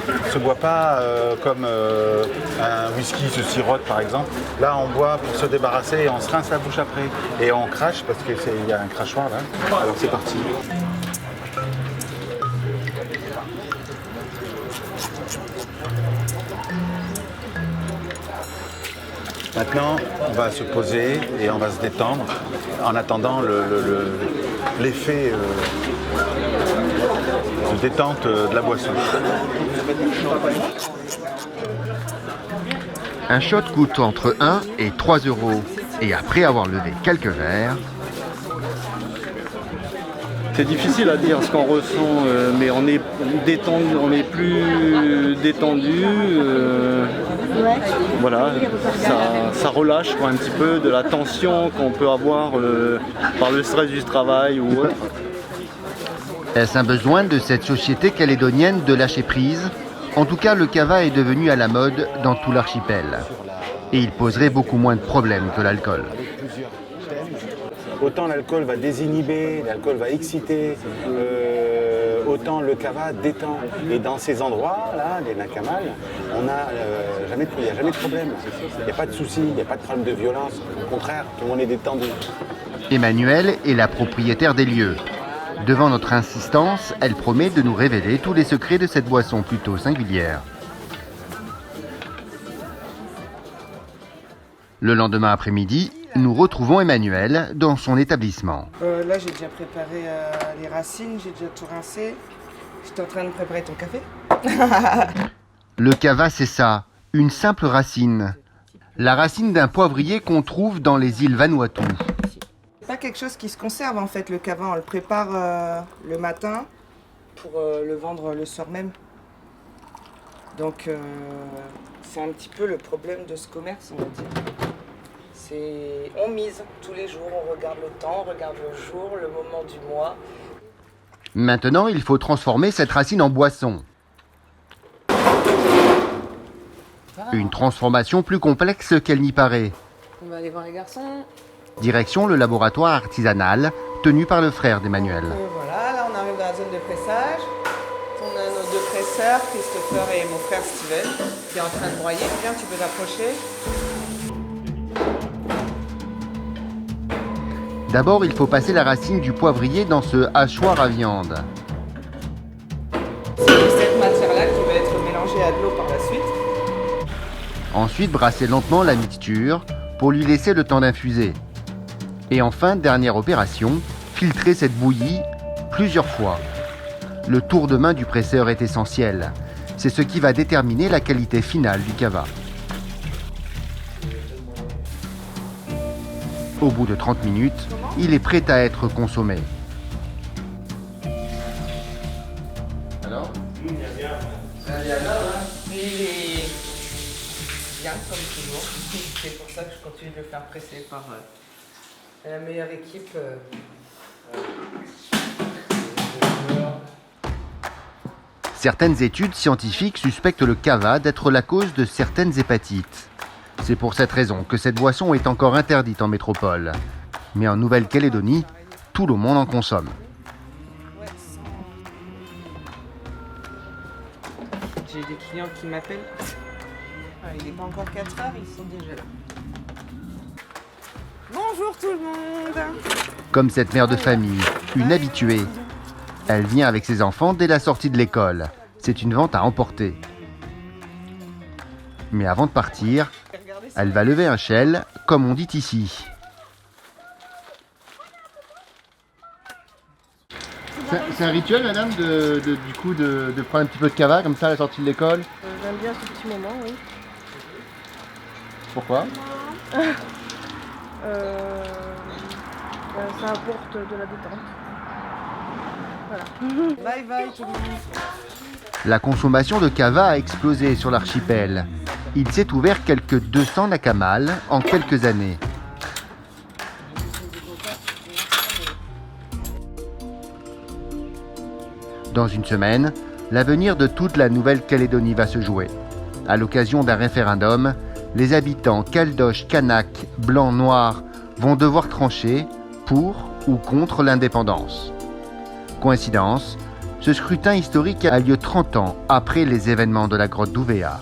Il ne se boit pas comme un whisky se sirote par exemple. Là on boit pour se débarrasser et on se rince la bouche après. Et on crache parce qu'il y a un crachoir là. Alors c'est parti. Maintenant, on va se poser et on va se détendre en attendant l'effet de détente de la boisson. Un shot coûte entre 1 et 3 €. Et après avoir levé quelques verres... C'est difficile à dire ce qu'on ressent, mais on est détendu, on est plus détendu. Voilà, ça relâche quoi, un petit peu de la tension qu'on peut avoir par le stress du travail ou autre. Est-ce un besoin de cette société calédonienne de lâcher prise? En tout cas, le kava est devenu à la mode dans tout l'archipel. Et il poserait beaucoup moins de problèmes que l'alcool. Autant l'alcool va désinhiber, l'alcool va exciter, autant le kava détend. Et dans ces endroits-là, les nakamals, il n'y a jamais de problème. Il n'y a pas de soucis, il n'y a pas de problème de violence. Au contraire, tout le monde est détendu. Emmanuelle est la propriétaire des lieux. Devant notre insistance, elle promet de nous révéler tous les secrets de cette boisson plutôt singulière. Le lendemain après-midi, nous retrouvons Emmanuelle dans son établissement. Là, j'ai déjà préparé les racines, j'ai déjà tout rincé. J'étais en train de préparer ton café. Le kava, c'est ça, une simple racine. La racine d'un poivrier qu'on trouve dans les îles Vanuatu. C'est pas quelque chose qui se conserve en fait, le kava. On le prépare le matin pour le vendre le soir même. Donc, c'est un petit peu le problème de ce commerce, on va dire. On mise tous les jours, on regarde le temps, on regarde le jour, le moment du mois. Maintenant, il faut transformer cette racine en boisson. Une transformation plus complexe qu'elle n'y paraît. On va aller voir les garçons. Direction le laboratoire artisanal tenu par le frère d'Emmanuelle. Voilà, là on arrive dans la zone de pressage. On a nos deux presseurs, Christopher et mon frère Steven, qui est en train de broyer. Viens, tu peux t'approcher. D'abord, il faut passer la racine du poivrier dans ce hachoir à viande. C'est cette matière-là qui va être mélangée à de l'eau par la suite. Ensuite, brasser lentement la mixture pour lui laisser le temps d'infuser. Et enfin, dernière opération, filtrer cette bouillie plusieurs fois. Le tour de main du presseur est essentiel. C'est ce qui va déterminer la qualité finale du kava. Au bout de 30 minutes, il est prêt à être consommé. Alors bien. Il est bien comme toujours. C'est pour ça que je continue de le faire presser par la meilleure équipe Certaines études scientifiques suspectent le kava d'être la cause de certaines hépatites. C'est pour cette raison que cette boisson est encore interdite en métropole. Mais en Nouvelle-Calédonie, tout le monde en consomme. J'ai des clients qui m'appellent. Il n'est pas encore 4 heures, ils sont déjà là. Bonjour tout le monde. Comme cette mère de famille, une habituée. Elle vient avec ses enfants dès la sortie de l'école. C'est une vente à emporter. Mais avant de partir, elle va lever un shell, comme on dit ici. C'est un rituel, madame, de prendre un petit peu de kava comme ça à la sortie de l'école? J'aime bien ce petit moment, oui. Pourquoi? Ça apporte de la détente. Voilà. Bye bye tout le monde. La consommation de kava a explosé sur l'archipel. Il s'est ouvert quelques 200 nakamal en quelques années. Dans une semaine, l'avenir de toute la Nouvelle-Calédonie va se jouer. À l'occasion d'un référendum, les habitants caldoches, kanaks, blancs, noirs vont devoir trancher pour ou contre l'indépendance. Coïncidence, ce scrutin historique a lieu 30 ans après les événements de la grotte d'Ouvéa.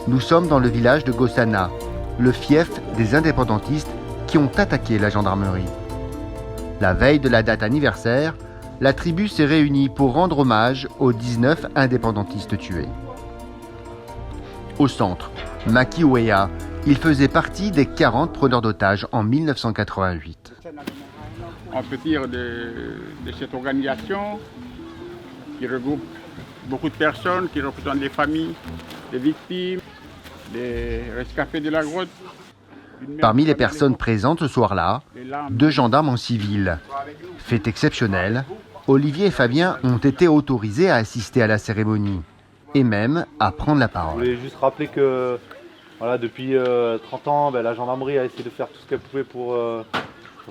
Nous sommes dans le village de Gossana, le fief des indépendantistes qui ont attaqué la gendarmerie. La veille de la date anniversaire, la tribu s'est réunie pour rendre hommage aux 19 indépendantistes tués. Au centre, Maki Wea, il faisait partie des 40 preneurs d'otages en 1988. On peut dire de cette organisation qui regroupe beaucoup de personnes, qui représentent les familles, les victimes, les rescapés de la grotte. Parmi les personnes présentes ce soir-là, 2 gendarmes en civil. Fait exceptionnel, Olivier et Fabien ont été autorisés à assister à la cérémonie et même à prendre la parole. Je voulais juste rappeler que voilà, depuis 30 ans, la gendarmerie a essayé de faire tout ce qu'elle pouvait pour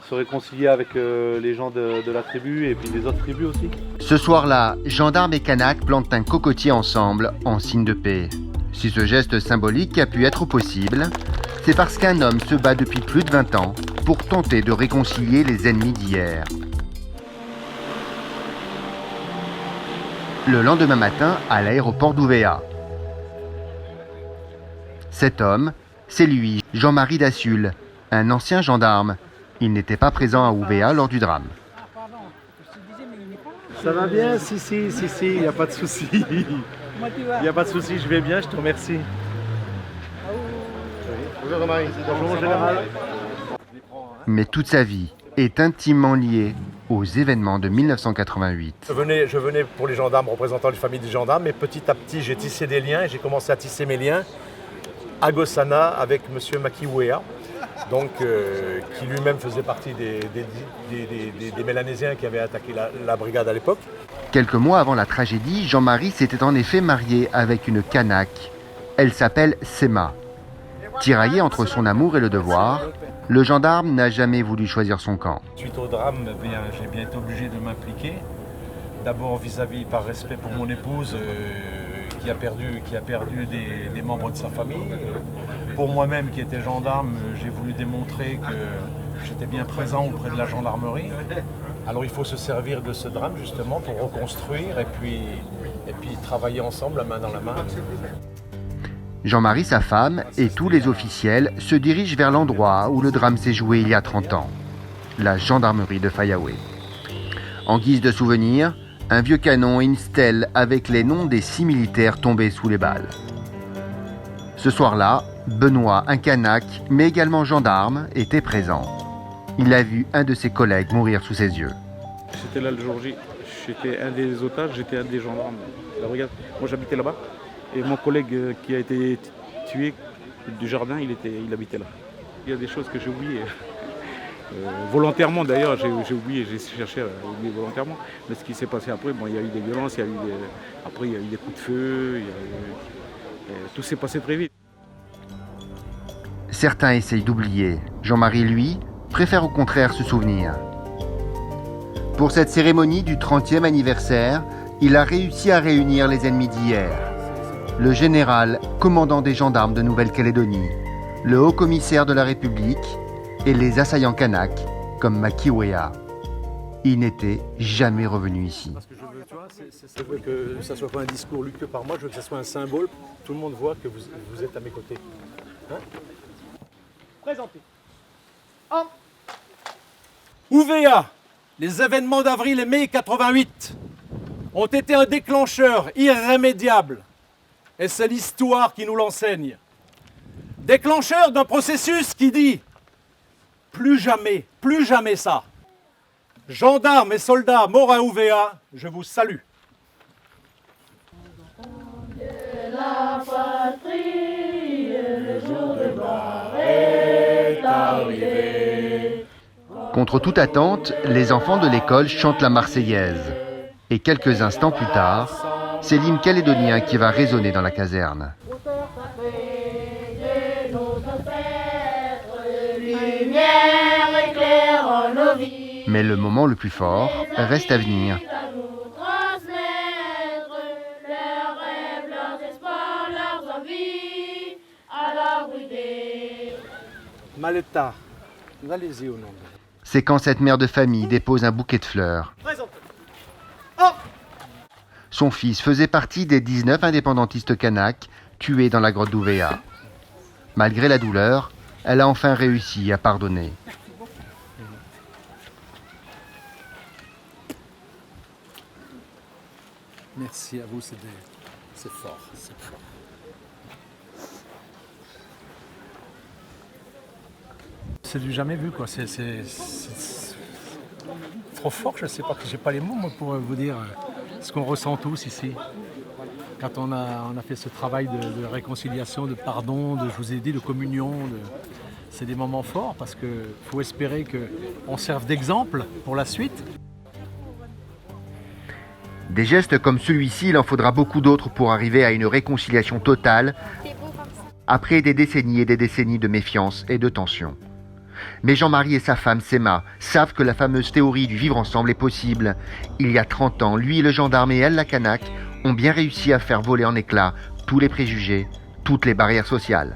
se réconcilier avec les gens de la tribu et puis des autres tribus aussi. Ce soir-là, gendarmes et kanaks plantent un cocotier ensemble en signe de paix. Si ce geste symbolique a pu être possible, c'est parce qu'un homme se bat depuis plus de 20 ans pour tenter de réconcilier les ennemis d'hier. Le lendemain matin, à l'aéroport d'Ouvéa. Cet homme, c'est lui, Jean-Marie Dassul, un ancien gendarme. Il n'était pas présent à Ouvéa lors du drame. Ça va bien? Si, il n'y a pas de souci. Il n'y a pas de souci, je vais bien, je te remercie. Bonjour Jean-Marie. Bonjour mon général. Mais toute sa vie est intimement liée aux événements de 1988. Je venais pour les gendarmes, représentant les familles des gendarmes, mais petit à petit j'ai tissé des liens et j'ai commencé à tisser mes liens à Gossana avec M. Maki Wea, donc, qui lui-même faisait partie des Mélanésiens qui avaient attaqué la brigade à l'époque. Quelques mois avant la tragédie, Jean-Marie s'était en effet marié avec une Kanak. Elle s'appelle Sema. Tiraillé entre son amour et le devoir, le gendarme n'a jamais voulu choisir son camp. Suite au drame, j'ai bien été obligé de m'impliquer. D'abord vis-à-vis par respect pour mon épouse qui a perdu des membres de sa famille. Pour moi-même qui était gendarme, j'ai voulu démontrer que j'étais bien présent auprès de la gendarmerie. Alors il faut se servir de ce drame justement pour reconstruire et puis travailler ensemble la main dans la main. Jean-Marie, sa femme et tous les officiels se dirigent vers l'endroit où le drame s'est joué il y a 30 ans, la gendarmerie de Fayaoué. En guise de souvenir, un vieux canon et une stèle avec les noms des 6 militaires tombés sous les balles. Ce soir-là, Benoît, un Kanak, mais également gendarme, était présent. Il a vu un de ses collègues mourir sous ses yeux. C'était là le jour J. J'étais un des otages, j'étais un des gendarmes. Là, regarde, moi j'habitais là-bas. Et mon collègue qui a été tué du jardin, il habitait là. Il y a des choses que j'ai oubliées. Volontairement d'ailleurs, j'ai oublié, j'ai cherché à oublier volontairement. Mais ce qui s'est passé après, il y a eu des violences, après il y a eu des coups de feu, tout s'est passé très vite. Certains essayent d'oublier. Jean-Marie, lui, préfère au contraire se souvenir. Pour cette cérémonie du 30e anniversaire, il a réussi à réunir les ennemis d'hier. Le général, commandant des gendarmes de Nouvelle-Calédonie, le haut-commissaire de la République et les assaillants kanaks comme Maki Wea. Il n'était jamais revenu ici. Parce que je veux, tu vois, je veux que ça ne soit pas un discours lu que par moi, je veux que ça soit un symbole. Tout le monde voit que vous êtes à mes côtés. Hein? Présentez. UVA, les événements d'avril et mai 88 ont été un déclencheur irrémédiable. Et c'est l'histoire qui nous l'enseigne. Déclencheur d'un processus qui dit plus jamais ça. Gendarmes et soldats morts à UVA, je vous salue. La patrie, le jour de gloire est arrivé. Contre toute attente, les enfants de l'école chantent la Marseillaise. Et quelques instants plus tard, c'est l'hymne calédonien qui va résonner dans la caserne. Mais le moment le plus fort reste à venir. Maletta, allez-y au nom. C'est quand cette mère de famille dépose un bouquet de fleurs. Son fils faisait partie des 19 indépendantistes kanaks tués dans la grotte d'Ouvéa. Malgré la douleur, elle a enfin réussi à pardonner. Merci à vous, c'est fort, c'est fort. C'est du jamais vu, quoi. C'est trop fort, je sais pas, j'ai pas les mots moi, pour vous dire ce qu'on ressent tous ici. Quand on a fait ce travail de réconciliation, de pardon, je vous ai dit, de communion, c'est des moments forts parce qu'il faut espérer qu'on serve d'exemple pour la suite. Des gestes comme celui-ci, il en faudra beaucoup d'autres pour arriver à une réconciliation totale après des décennies et des décennies de méfiance et de tension. Mais Jean-Marie et sa femme Sema savent que la fameuse théorie du vivre ensemble est possible. Il y a 30 ans, lui le gendarme et elle la Kanak ont bien réussi à faire voler en éclats tous les préjugés, toutes les barrières sociales.